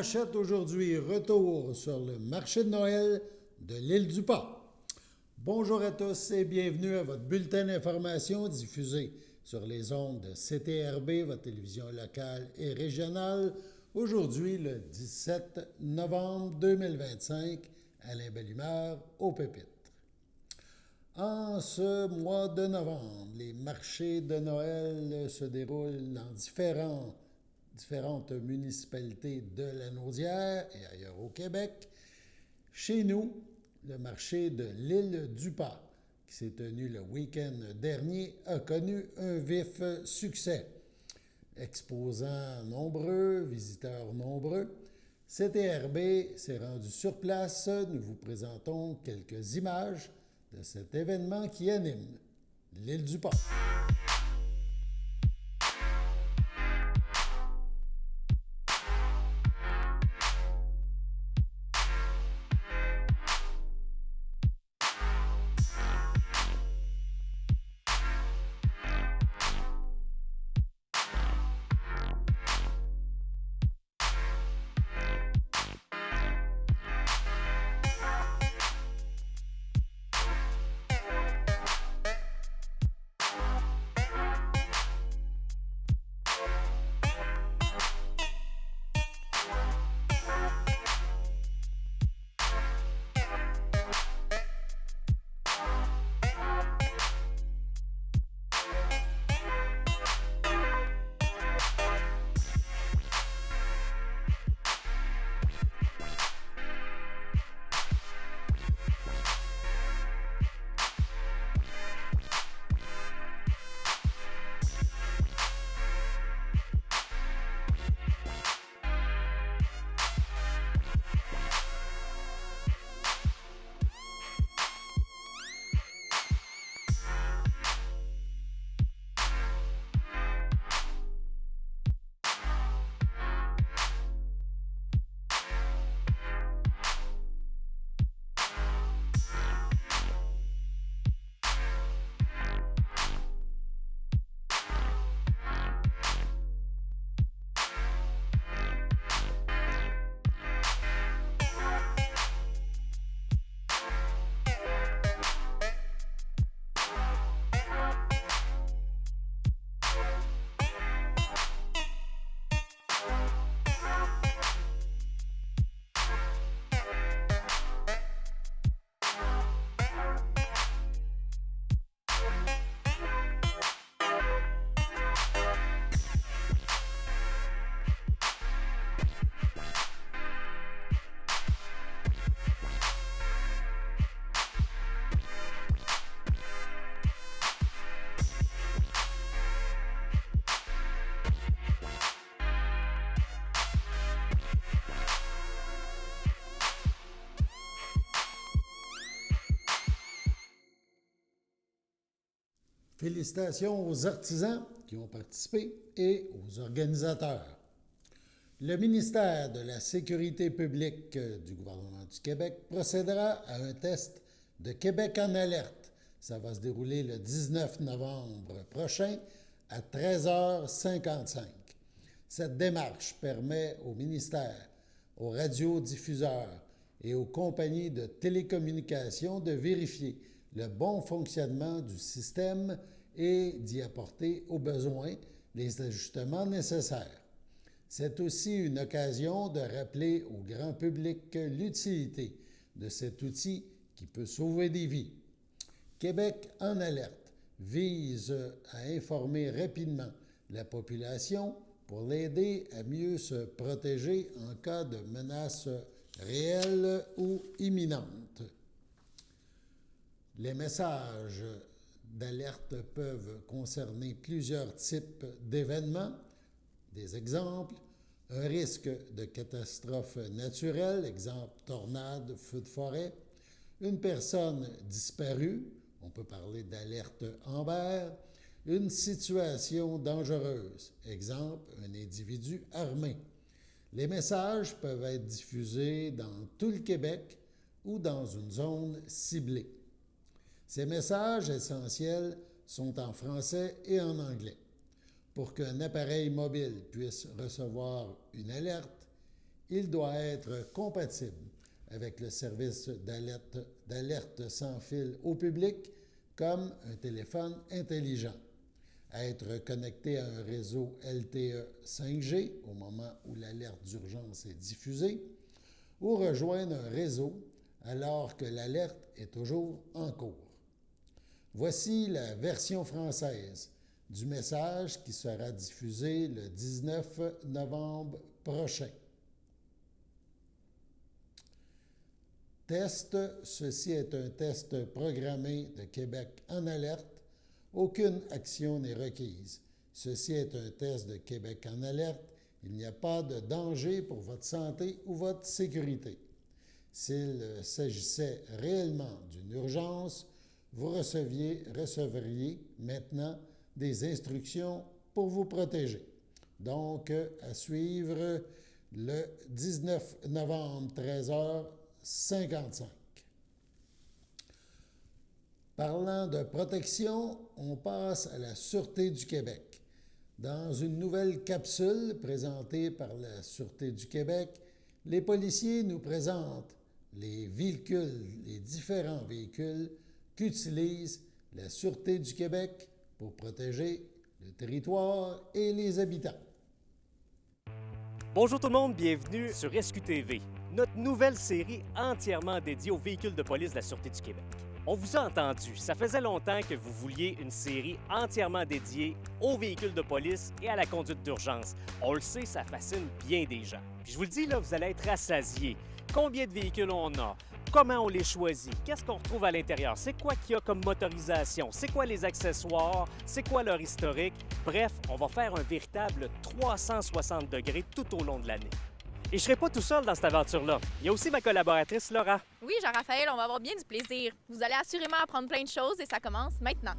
manchette aujourd'hui, retour sur le marché de Noël de l'île du Pas. Bonjour à tous et bienvenue à votre bulletin d'information diffusé sur les ondes de CTRB, votre télévision locale et régionale, aujourd'hui le 17 novembre 2025, Alain Bellemare aux Pépites. En ce mois de novembre, les marchés de Noël se déroulent dans différentes municipalités de la Naudière et ailleurs au Québec. Chez nous, le marché de l'île du Pas, qui s'est tenu le week-end dernier, a connu un vif succès. Exposants nombreux, visiteurs nombreux, CTRB s'est rendu sur place. Nous vous présentons quelques images de cet événement qui anime l'île du Pas. Félicitations aux artisans qui ont participé et aux organisateurs. Le ministère de la Sécurité publique du gouvernement du Québec procédera à un test de Québec en alerte. Ça va se dérouler le 19 novembre prochain à 13h55. Cette démarche permet au ministère, aux radiodiffuseurs et aux compagnies de télécommunications de vérifier le bon fonctionnement du système et d'y apporter au besoin les ajustements nécessaires. C'est aussi une occasion de rappeler au grand public l'utilité de cet outil qui peut sauver des vies. Québec en alerte vise à informer rapidement la population pour l'aider à mieux se protéger en cas de menaces réelles ou imminentes. Les messages d'alerte peuvent concerner plusieurs types d'événements. Des exemples, un risque de catastrophe naturelle, exemple tornade, feu de forêt, une personne disparue, on peut parler d'alerte Amber, une situation dangereuse, exemple un individu armé. Les messages peuvent être diffusés dans tout le Québec ou dans une zone ciblée. Ces messages essentiels sont en français et en anglais. Pour qu'un appareil mobile puisse recevoir une alerte, Il doit être compatible avec le service d'alerte sans fil au public, comme un téléphone intelligent. Être connecté à un réseau LTE 5G au moment où l'alerte d'urgence est diffusée, ou rejoindre un réseau alors que l'alerte est toujours en cours. Voici la version française du message qui sera diffusé le 19 novembre prochain. Test, ceci est un test programmé de Québec en alerte. Aucune action n'est requise. Ceci est un test de Québec en alerte. Il n'y a pas de danger pour votre santé ou votre sécurité. S'il s'agissait réellement d'une urgence, vous recevriez maintenant des instructions pour vous protéger. Donc, à suivre le 19 novembre, 13h55. Parlant de protection, on passe à la Sûreté du Québec. Dans une nouvelle capsule présentée par la Sûreté du Québec, les policiers nous présentent les différents véhicules qu'utilise la Sûreté du Québec pour protéger le territoire et les habitants. Bonjour tout le monde, bienvenue sur SQTV, notre nouvelle série entièrement dédiée aux véhicules de police de la Sûreté du Québec. On vous a entendu, ça faisait longtemps que vous vouliez une série entièrement dédiée aux véhicules de police et à la conduite d'urgence. On le sait, ça fascine bien des gens. Puis je vous le dis, là, vous allez être rassasiés. Combien de véhicules on a? Comment on les choisit? Qu'est-ce qu'on retrouve à l'intérieur? C'est quoi qu'il y a comme motorisation? C'est quoi les accessoires? C'est quoi leur historique? Bref, on va faire un véritable 360 degrés tout au long de l'année. Et je ne serai pas tout seul dans cette aventure-là. Il y a aussi ma collaboratrice Laura. Oui, Jean-Raphaël, on va avoir bien du plaisir. Vous allez assurément apprendre plein de choses et ça commence maintenant.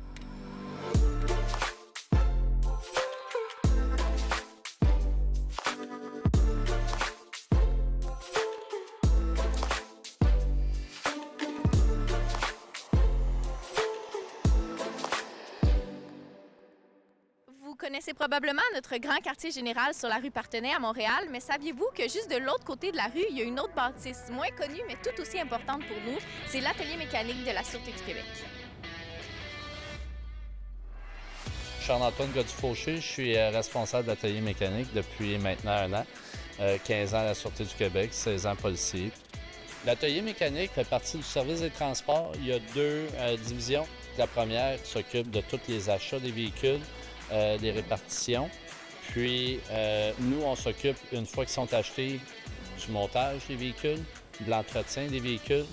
Vous connaissez probablement notre grand quartier général sur la rue Partenay à Montréal, mais saviez-vous que juste de l'autre côté de la rue, il y a une autre bâtisse moins connue, mais tout aussi importante pour nous, c'est l'atelier mécanique de la Sûreté du Québec. Charles-Antoine Godefauché, je suis responsable d'atelier mécanique depuis maintenant 1 an, 15 ans à la Sûreté du Québec, 16 ans policier. L'atelier mécanique fait partie du service des transports. Il y a 2 divisions. La première s'occupe de tous les achats des véhicules, des répartitions. Puis, nous, on s'occupe, une fois qu'ils sont achetés, du montage des véhicules, de l'entretien des véhicules,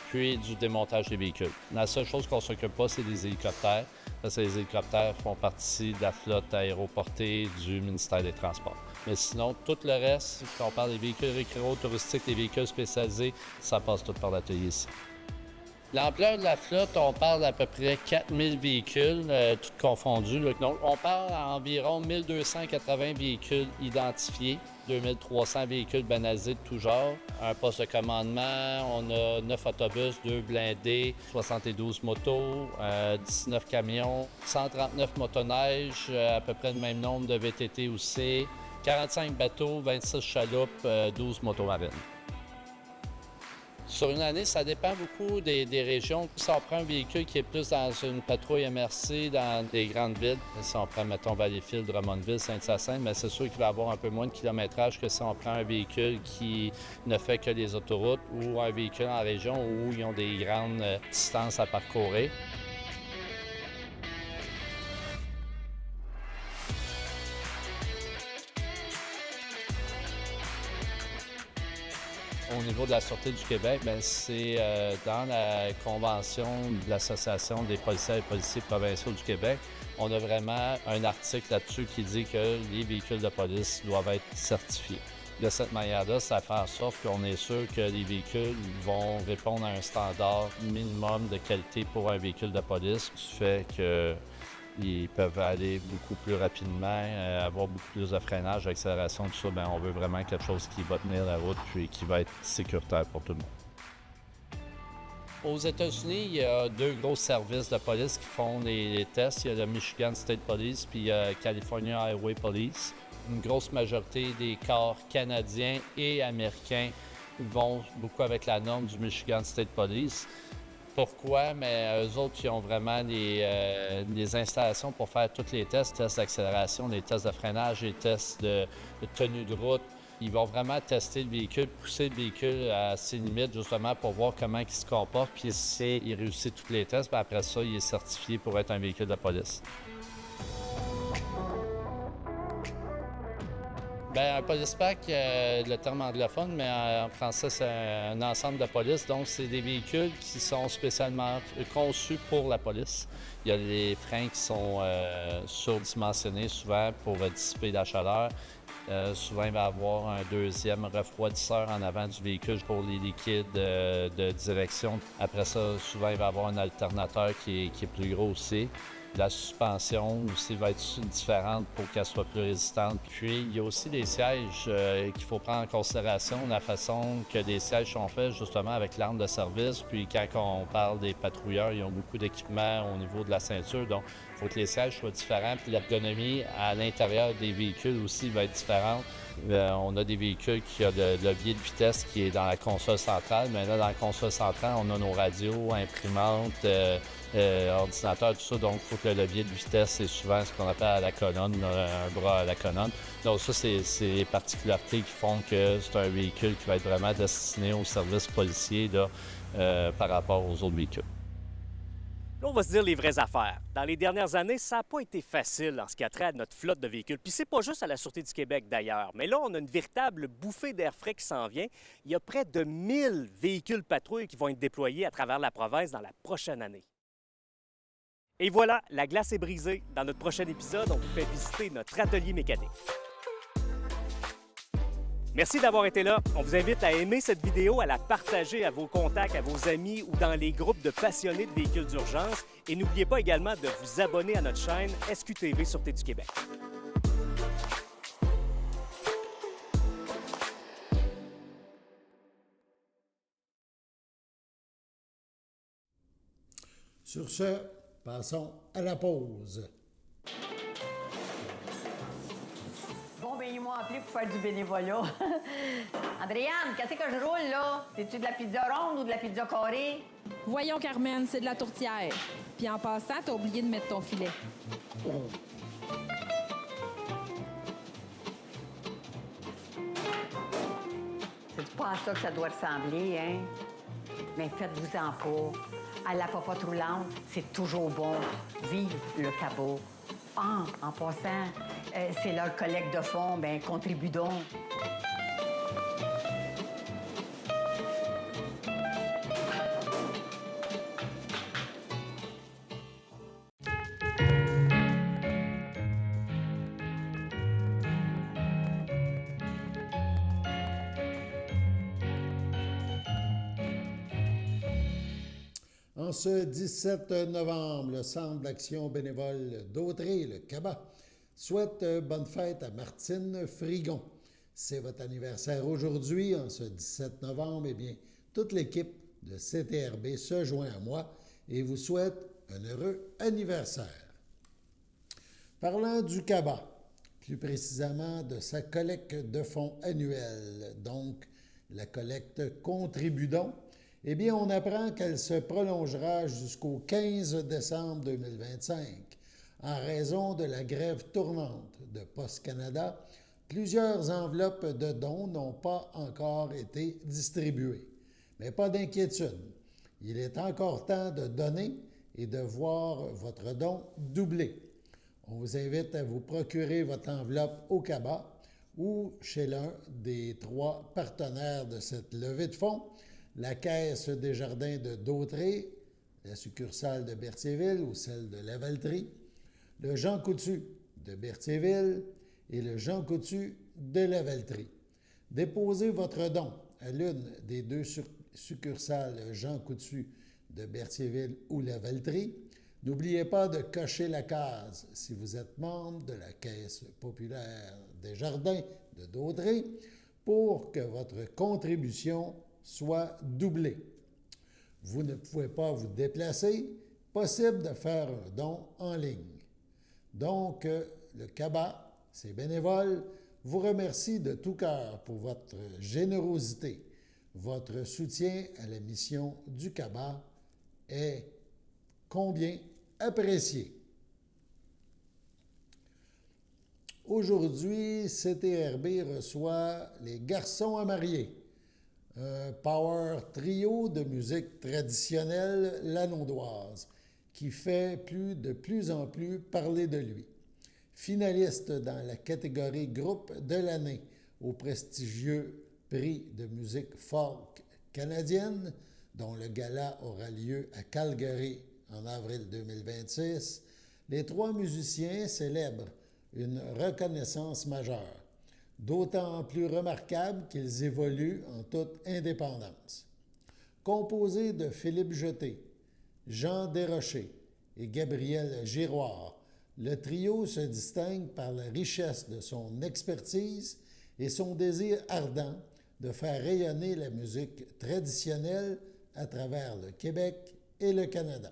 puis du démontage des véhicules. La seule chose qu'on ne s'occupe pas, c'est des hélicoptères, parce que les hélicoptères font partie de la flotte aéroportée du ministère des Transports. Mais sinon, tout le reste, quand on parle des véhicules récréaux, touristiques, des véhicules spécialisés, ça passe tout par l'atelier ici. L'ampleur de la flotte, on parle d'à peu près 4000 véhicules, tout confondus. Donc, on parle d'environ 1280 véhicules identifiés, 2300 véhicules banalisés de tout genre, un poste de commandement, on a 9 autobus, 2 blindés, 72 motos, 19 camions, 139 motoneiges, à peu près le même nombre de VTT aussi, 45 bateaux, 26 chaloupes, 12 motomarines. Sur une année, ça dépend beaucoup des régions. Si on prend un véhicule qui est plus dans une patrouille MRC dans des grandes villes, si on prend, mettons, Valleyfield, Drummondville, Saint-Hyacinthe, mais c'est sûr qu'il va avoir un peu moins de kilométrage que si on prend un véhicule qui ne fait que les autoroutes ou un véhicule en région où ils ont des grandes distances à parcourir. Au niveau de la Sûreté du Québec, c'est dans la convention de l'Association des policiers et policiers provinciaux du Québec. On a vraiment un article là-dessus qui dit que les véhicules de police doivent être certifiés. De cette manière-là, ça fait en sorte qu'on est sûr que les véhicules vont répondre à un standard minimum de qualité pour un véhicule de police, du fait qu'ils peuvent aller beaucoup plus rapidement, avoir beaucoup plus de freinage, d'accélération, tout ça. On veut vraiment quelque chose qui va tenir la route puis qui va être sécuritaire pour tout le monde. Aux États-Unis, il y a 2 gros services de police qui font les tests. Il y a le Michigan State Police puis California Highway Police. une grosse majorité des corps canadiens et américains vont beaucoup avec la norme du Michigan State Police. Pourquoi? Mais eux autres, ils ont vraiment des installations pour faire tous les tests d'accélération, les tests de freinage, les tests de tenue de route. Ils vont vraiment tester le véhicule, pousser le véhicule à ses limites, justement, pour voir comment il se comporte. Puis si il réussit tous les tests, bien après ça, il est certifié pour être un véhicule de police. Bien, un police pack, le terme anglophone, mais en français, c'est un ensemble de police. Donc, c'est des véhicules qui sont spécialement conçus pour la police. Il y a les freins qui sont surdimensionnés souvent pour dissiper la chaleur. Souvent, il va y avoir un deuxième refroidisseur en avant du véhicule pour les liquides de direction. Après ça, souvent, il va y avoir un alternateur qui est plus gros aussi. La suspension aussi va être différente pour qu'elle soit plus résistante. Puis, il y a aussi des sièges qu'il faut prendre en considération, la façon que les sièges sont faits justement avec l'arme de service. Puis, quand on parle des patrouilleurs, ils ont beaucoup d'équipement au niveau de la ceinture. Donc, il faut que les sièges soient différents. Puis, l'ergonomie à l'intérieur des véhicules aussi va être différente. On a des véhicules qui ont le levier de vitesse qui est dans la console centrale. Mais là, dans la console centrale, on a nos radios, imprimantes, ordinateur, tout ça. Donc, il faut que le levier de vitesse, c'est souvent ce qu'on appelle à la colonne, un bras à la colonne. Donc, ça, c'est les particularités qui font que c'est un véhicule qui va être vraiment destiné au service policier là, par rapport aux autres véhicules. Là, on va se dire les vraies affaires. Dans les dernières années, ça n'a pas été facile en ce qui a trait à notre flotte de véhicules. Puis c'est pas juste à la Sûreté du Québec, d'ailleurs. Mais là, on a une véritable bouffée d'air frais qui s'en vient. Il y a près de 1000 véhicules patrouilles qui vont être déployés à travers la province dans la prochaine année. Et voilà, la glace est brisée. Dans notre prochain épisode, on vous fait visiter notre atelier mécanique. Merci d'avoir été là. On vous invite à aimer cette vidéo, à la partager à vos contacts, à vos amis ou dans les groupes de passionnés de véhicules d'urgence. Et n'oubliez pas également de vous abonner à notre chaîne SQTV Sûreté du Québec. Sur ce, passons à la pause. Bon, ben, ils m'ont appelé pour faire du bénévolat. Andréane, qu'est-ce que je roule, là? C'est-tu de la pizza ronde ou de la pizza carrée? Voyons, Carmen, c'est de la tourtière. Puis en passant, t'as oublié de mettre ton filet. C'est pas à ça que ça doit ressembler, hein? Mais faites-vous-en pas. À la popote roulante, c'est toujours bon. Vive le cabot. Ah, en passant, c'est leur collecte de fonds, bien, contribue donc. En ce 17 novembre, le Centre d'action bénévole d'Autrey, le CABA, souhaite bonne fête à Martine Frigon. C'est votre anniversaire aujourd'hui, en ce 17 novembre. Eh bien, toute l'équipe de CTRB se joint à moi et vous souhaite un heureux anniversaire. Parlant du CABA, plus précisément de sa collecte de fonds annuelle, donc la collecte Contribudon, eh bien, on apprend qu'elle se prolongera jusqu'au 15 décembre 2025. En raison de la grève tournante de Post Canada, plusieurs enveloppes de dons n'ont pas encore été distribuées. Mais pas d'inquiétude, il est encore temps de donner et de voir votre don doubler. On vous invite à vous procurer votre enveloppe au CABA ou chez l'un des 3 partenaires de cette levée de fonds, la Caisse des Jardins de Dautrey, la succursale de Berthierville ou celle de Lavaltrie, le Jean Coutu de Berthierville et le Jean Coutu de Lavaltrie. Déposez votre don à l'une des 2 succursales Jean Coutu de Berthierville ou Lavaltrie. N'oubliez pas de cocher la case si vous êtes membre de la Caisse populaire des Jardins de Dautrey pour que votre contribution soit doublée. Vous ne pouvez pas vous déplacer, possible de faire un don en ligne. Donc, le CABA, Ces bénévoles vous remercient de tout cœur pour votre générosité. Votre soutien à la mission du CABA est combien apprécié. Aujourd'hui, CTRB reçoit les Garçons à marier, un power trio de musique traditionnelle lanaudoise qui fait de plus en plus parler de lui. Finaliste dans la catégorie groupe de l'année au prestigieux prix de musique folk canadienne, dont le gala aura lieu à Calgary en avril 2026, les trois musiciens célèbrent une reconnaissance majeure, d'autant plus remarquable qu'ils évoluent en toute indépendance. Composé de Philippe Jeté, Jean Desrochers et Gabriel Giroir, le trio se distingue par la richesse de son expertise et son désir ardent de faire rayonner la musique traditionnelle à travers le Québec et le Canada.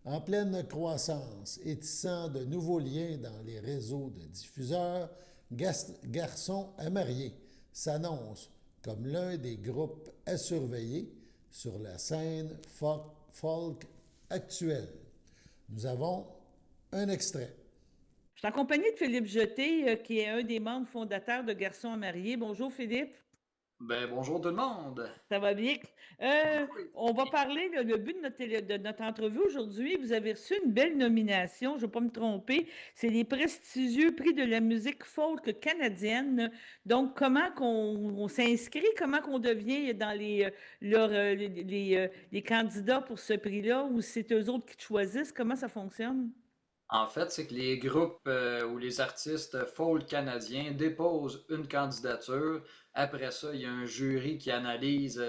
En pleine croissance et tissant de nouveaux liens dans les réseaux de diffuseurs, Garçons à marier s'annonce comme l'un des groupes à surveiller sur la scène folk actuelle. Nous avons un extrait. Je suis accompagnée de Philippe Jeté, qui est un des membres fondateurs de Garçons à marier. Bonjour Philippe. Bonjour tout le monde. Ça va bien? Oui. On va parler, le but de notre entrevue aujourd'hui, vous avez reçu une belle nomination, je ne vais pas me tromper, c'est les prestigieux prix de la musique folk canadienne. Donc, comment on s'inscrit, comment qu'on devient dans les candidats pour ce prix-là, ou c'est eux autres qui te choisissent, comment ça fonctionne? En fait, c'est que les groupes ou les artistes folk canadiens déposent une candidature. Après ça, il y a un jury qui analyse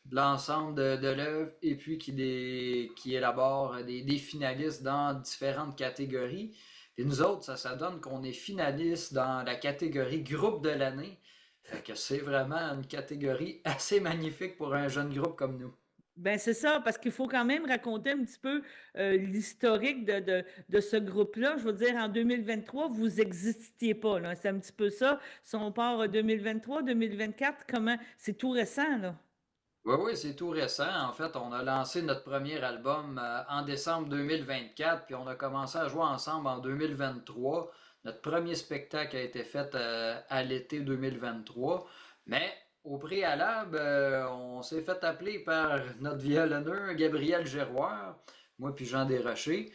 l'ensemble de l'œuvre et puis qui élabore des finalistes dans différentes catégories. Et nous autres, ça donne qu'on est finaliste dans la catégorie groupe de l'année. Fait que c'est vraiment une catégorie assez magnifique pour un jeune groupe comme nous. Ben c'est ça, parce qu'il faut quand même raconter un petit peu l'historique de ce groupe-là. Je veux dire, en 2023, vous n'existiez pas, là. C'est un petit peu ça. Si on part 2023, 2024, comment? C'est tout récent, là. Oui, c'est tout récent. En fait, on a lancé notre premier album en décembre 2024, puis on a commencé à jouer ensemble en 2023. Notre premier spectacle a été fait à l'été 2023, mais au préalable, on s'est fait appeler par notre violonneux Gabriel Giroir, moi puis Jean Desrochers,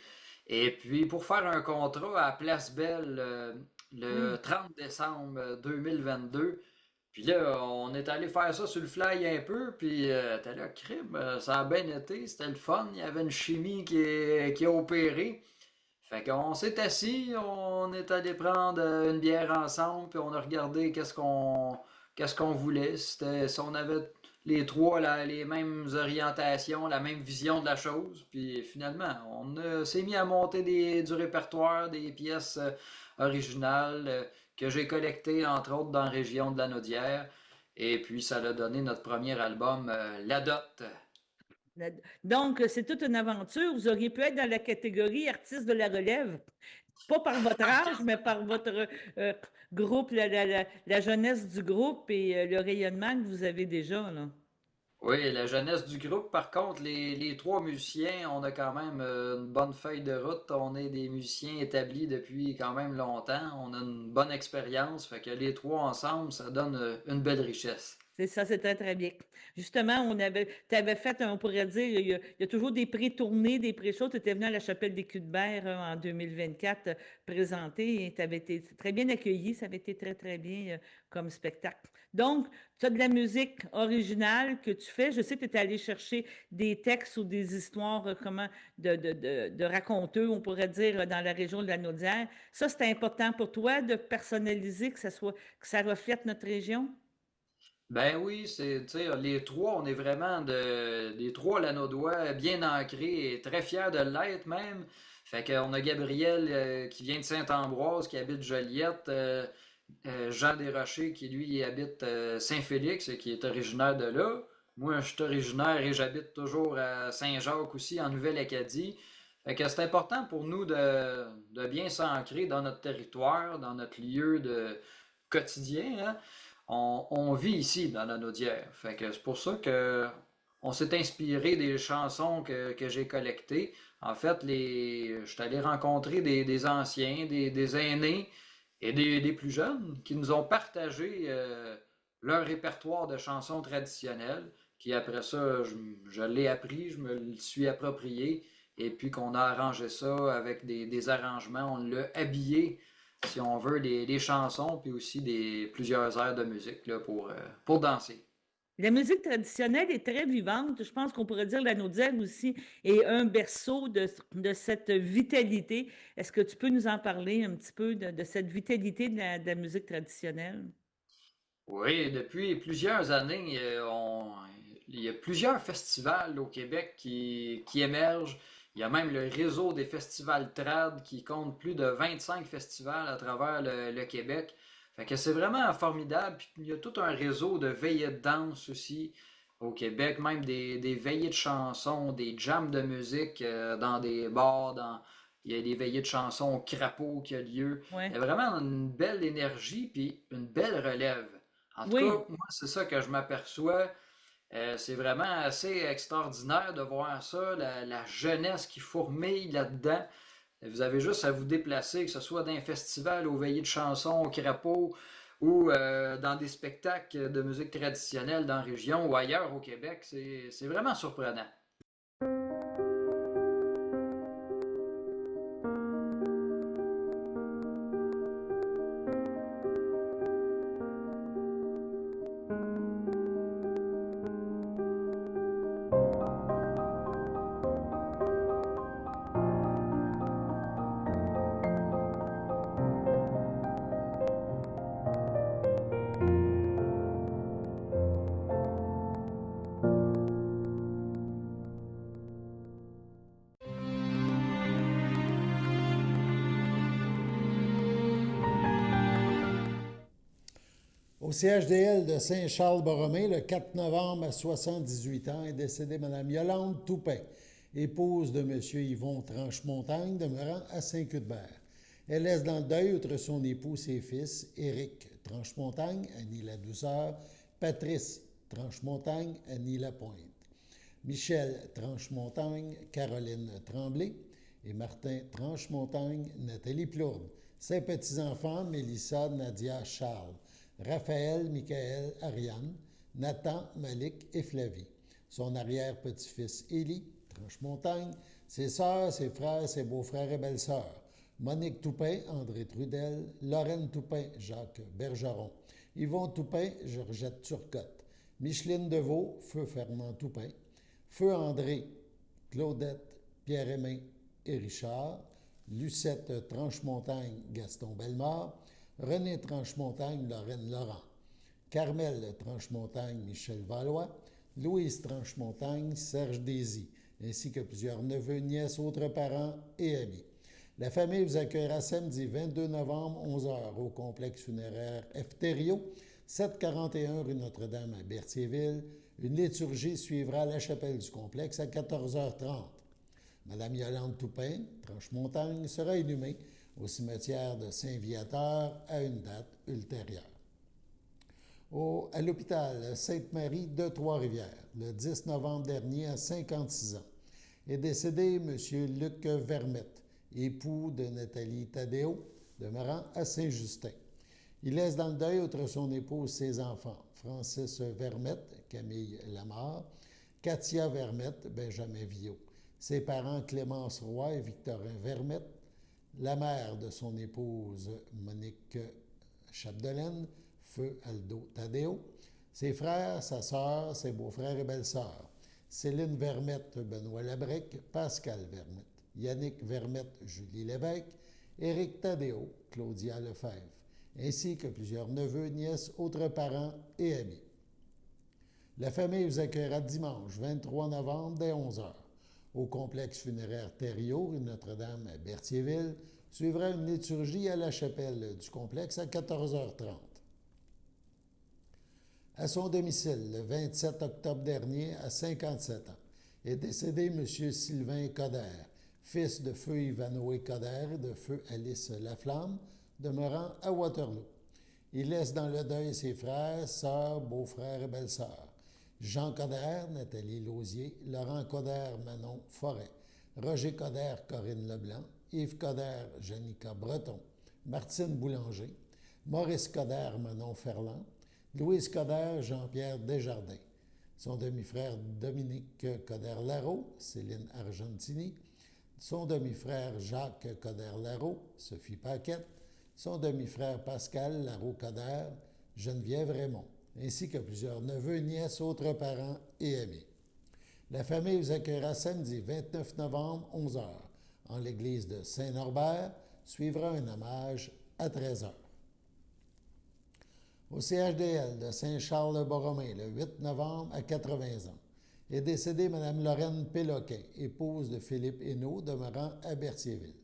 et puis pour faire un contrat à Place Belle le 30 décembre 2022. Puis là, on est allé faire ça sur le fly un peu, puis t'es là, crime, ça a bien été, c'était le fun, il y avait une chimie qui a opéré. Fait qu'on s'est assis, on est allé prendre une bière ensemble, puis on a regardé qu'est-ce qu'on voulait. Si on avait les trois les mêmes orientations, la même vision de la chose. Puis finalement, on s'est mis à monter du répertoire, des pièces originales que j'ai collectées, entre autres, dans la région de la Naudière. Et puis, ça a donné notre premier album, La Dot. Donc, c'est toute une aventure. Vous auriez pu être dans la catégorie artiste de la relève. Pas par votre âge, mais par votre groupe, la jeunesse du groupe et le rayonnement que vous avez déjà, là. Oui, la jeunesse du groupe, par contre, les trois musiciens, on a quand même une bonne feuille de route. On est des musiciens établis depuis quand même longtemps. On a une bonne expérience. Fait que les trois ensemble, ça donne une belle richesse. C'est ça, c'est très, très bien. Justement, tu avais fait, on pourrait dire, il y a toujours des pré-tournées, des pré-shows. Tu étais venu à la Chapelle des Culs-de-Berre en 2024 présenter et tu avais été très bien accueilli. Ça avait été très, très bien comme spectacle. Donc, tu as de la musique originale que tu fais. Je sais que tu étais allé chercher des textes ou des histoires de raconteux, on pourrait dire, dans la région de la Naudière. Ça, c'est important pour toi de personnaliser, que ça reflète notre région? Ben oui, tu sais, les trois, on est vraiment les trois Lanaudois bien ancrés et très fiers de l'être même. Fait qu'on a Gabriel qui vient de Saint-Ambroise, qui habite Joliette, Jean Desrochers qui lui habite Saint-Félix et qui est originaire de là. Moi, je suis originaire et j'habite toujours à Saint-Jacques aussi, en Nouvelle-Acadie. Fait que c'est important pour nous de bien s'ancrer dans notre territoire, dans notre lieu de quotidien, hein. On vit ici dans la Naudière. Fait que c'est pour ça que on s'est inspiré des chansons que j'ai collectées. En fait, je suis allé rencontrer des anciens, des aînés et des plus jeunes qui nous ont partagé leur répertoire de chansons traditionnelles, qui après ça, je l'ai appris, je me le suis approprié, et puis qu'on a arrangé ça avec des arrangements, on l'a habillé, si on veut, des chansons, puis aussi plusieurs airs de musique là, pour danser. La musique traditionnelle est très vivante. Je pense qu'on pourrait dire la Naudière aussi est un berceau de cette vitalité. Est-ce que tu peux nous en parler un petit peu de cette vitalité de la musique traditionnelle? Oui, depuis plusieurs années, il y a plusieurs festivals au Québec qui émergent. Il y a même le réseau des festivals trad qui compte plus de 25 festivals à travers le Québec. Fait que c'est vraiment formidable. Puis il y a tout un réseau de veillées de danse aussi au Québec, même des veillées de chansons, des jams de musique dans des bars, il y a des veillées de chansons au crapaud qui a lieu. Il y Ouais. a vraiment une belle énergie puis une belle relève. En tout Oui. cas, moi, c'est ça que je m'aperçois. C'est vraiment assez extraordinaire de voir ça, la jeunesse qui fourmille là-dedans. Vous avez juste à vous déplacer, que ce soit dans un festival, aux veillées de chansons, au crapaud, ou dans des spectacles de musique traditionnelle dans la région ou ailleurs au Québec. C'est vraiment surprenant. Au CHDL de Saint-Charles-Borromée, le 4 novembre, à 78 ans, est décédée Mme Yolande Toupin, épouse de M. Yvon Tranchemontagne, demeurant à Saint-Cuthbert. Elle laisse dans le deuil, outre son époux, ses fils, Éric Tranchemontagne, Annie Ladouceur, Patrice Tranchemontagne, Annie Lapointe, Michel Tranchemontagne, Caroline Tremblay et Martin Tranchemontagne, Nathalie Plourde. Ses petits-enfants, Mélissa, Nadia, Charles, Raphaël, Michael, Ariane, Nathan, Malik et Flavie. Son arrière-petit-fils Élie Tranchemontagne, ses sœurs, ses frères, ses beaux-frères et belles-sœurs. Monique Toupin, André Trudel, Lorraine Toupin, Jacques Bergeron, Yvon Toupin, Georgette Turcotte, Micheline Deveau, Feu Fernand Toupin, Feu André, Claudette, Pierre-Aimé et Richard, Lucette Tranchemontagne, Gaston Bellemare, René Tranchemontagne, Lorraine Laurent, Carmel Tranchemontagne, Michel Valois, Louise Tranchemontagne, Serge Désy, ainsi que plusieurs neveux, nièces, autres parents et amis. La famille vous accueillera samedi 22 novembre, 11h, au complexe funéraire F. Thériault, 741 rue Notre-Dame à Berthierville. Une liturgie suivra à la chapelle du complexe à 14h30. Madame Yolande Toupin, Tranchemontagne, sera inhumée au cimetière de Saint-Viateur à une date ultérieure. À l'hôpital Sainte-Marie de Trois-Rivières, le 10 novembre dernier, à 56 ans, est décédé M. Luc Vermette, époux de Nathalie Tadéo, demeurant à Saint-Justin. Il laisse dans le deuil, outre son épouse, ses enfants, Francis Vermette, Camille Lamarre, Katia Vermette, Benjamin Viault, ses parents Clémence Roy et Victorin Vermette, la mère de son épouse Monique Chapdelaine, Feu Aldo Tadéo, ses frères, sa sœur, ses beaux-frères et belles-sœurs, Céline Vermette, Benoît Labrec, Pascal Vermette, Yannick Vermette, Julie Lévesque, Éric Tadéo, Claudia Lefebvre, ainsi que plusieurs neveux, nièces, autres parents et amis. La famille vous accueillera dimanche 23 novembre dès 11h. Au complexe funéraire Thériault, rue Notre-Dame à Berthierville, suivra une liturgie à la chapelle du complexe à 14h30. À son domicile, le 27 octobre dernier, à 57 ans, est décédé M. Sylvain Coder, fils de feu Ivanhoé Coderre et de feu Alice Laflamme, demeurant à Waterloo. Il laisse dans le deuil ses frères, sœurs, beaux-frères et belles-sœurs. Jean Coderre, Nathalie Lausier, Laurent Coderre, Manon Forêt, Roger Coderre, Corinne Leblanc, Yves Coderre, Janica Breton, Martine Boulanger, Maurice Coderre, Manon Ferland, Louise Coderre, Jean-Pierre Desjardins. Son demi-frère Dominique Coderre-Larreau, Céline Argentini, son demi-frère Jacques Coderre-Larreau, Sophie Paquette, son demi-frère Pascal Larreau-Coderre, Geneviève Raymond, ainsi que plusieurs neveux, nièces, autres parents et amis. La famille vous accueillera samedi 29 novembre, 11h, en l'église de Saint-Norbert. Suivra un hommage à 13h. Au CHDL de Saint-Charles-le-Borromée, le 8 novembre, à 80 ans, est décédée Mme Lorraine Péloquin, épouse de Philippe Hainaut, demeurant à Berthierville.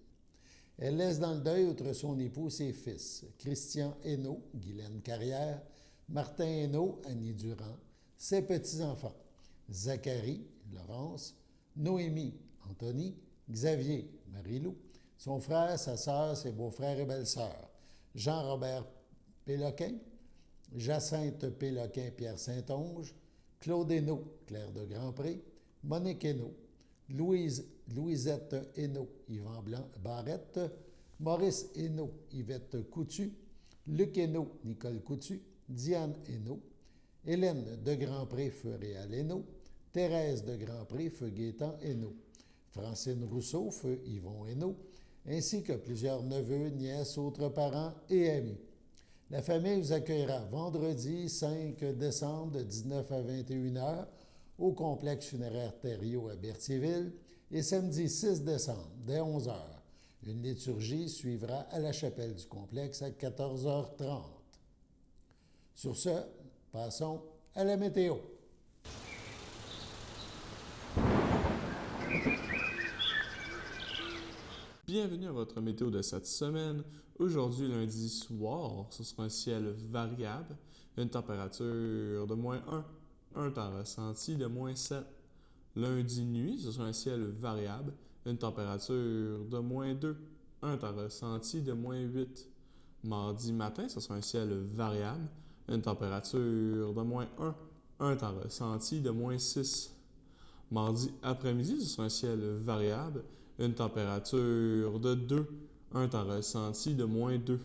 Elle laisse dans le deuil, outre son époux, ses fils, Christian Hainaut, Guylaine Carrière, Martin Hainaut, Annie Durand, ses petits-enfants, Zacharie, Laurence, Noémie, Anthony, Xavier, Marie-Lou, son frère, sa sœur, ses beaux-frères et belles-sœurs, Jean-Robert Péloquin, Jacinthe Péloquin, Pierre Saint-Onge, Claude Hainaut, Claire de Grandpré, Monique Hainaut, Louisette Hainaut, Yvan Barrette, Maurice Hainaut, Yvette Coutu, Luc Hainaut, Nicole Coutu, Diane Hainaut, Hélène de Grandpré, feu Réal Hainaut, Thérèse de Grandpré, feu Gaétan Hainaut, Francine Rousseau, feu Yvon Hainaut, ainsi que plusieurs neveux, nièces, autres parents et amis. La famille vous accueillera vendredi 5 décembre de 19 à 21h au complexe funéraire Thériault à Berthierville et samedi 6 décembre dès 11h. Une liturgie suivra à la chapelle du complexe à 14h30. Sur ce, passons à la météo. Bienvenue à votre météo de cette semaine. Aujourd'hui, lundi soir, ce sera un ciel variable, une température de -1, un temps ressenti de -7. Lundi nuit, ce sera un ciel variable, une température de -2, un temps ressenti de -8. Mardi matin, ce sera un ciel variable, une température de -1, un temps ressenti de -6. Mardi après-midi, ce sera un ciel variable, une température de 2, un temps ressenti de -2.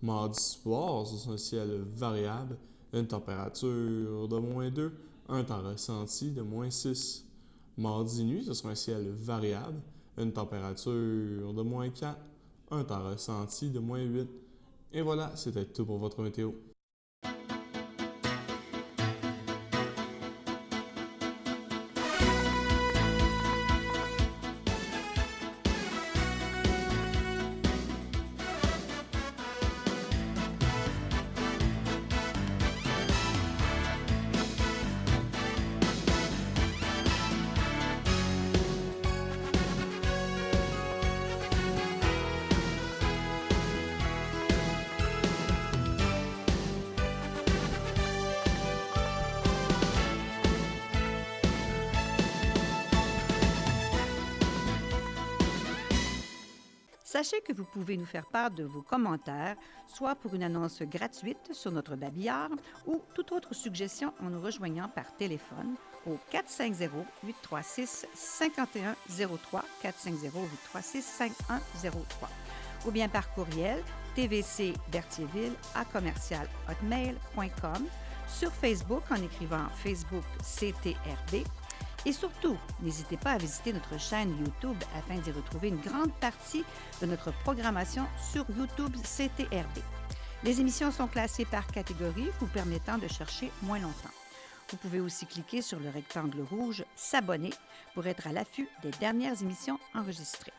Mardi soir, ce sera un ciel variable, une température de -2, un temps ressenti de -6. Mardi nuit, ce sera un ciel variable, une température de -4, un temps ressenti de -8. Et voilà, c'était tout pour votre météo. Sachez que vous pouvez nous faire part de vos commentaires, soit pour une annonce gratuite sur notre babillard ou toute autre suggestion en nous rejoignant par téléphone au 450-836-5103, 450-836-5103, ou bien par courriel tvcberthierville@hotmail.com, sur Facebook en écrivant Facebook CTRB. Et surtout, n'hésitez pas à visiter notre chaîne YouTube afin d'y retrouver une grande partie de notre programmation sur YouTube CTRB. Les émissions sont classées par catégorie, vous permettant de chercher moins longtemps. Vous pouvez aussi cliquer sur le rectangle rouge « S'abonner » pour être à l'affût des dernières émissions enregistrées.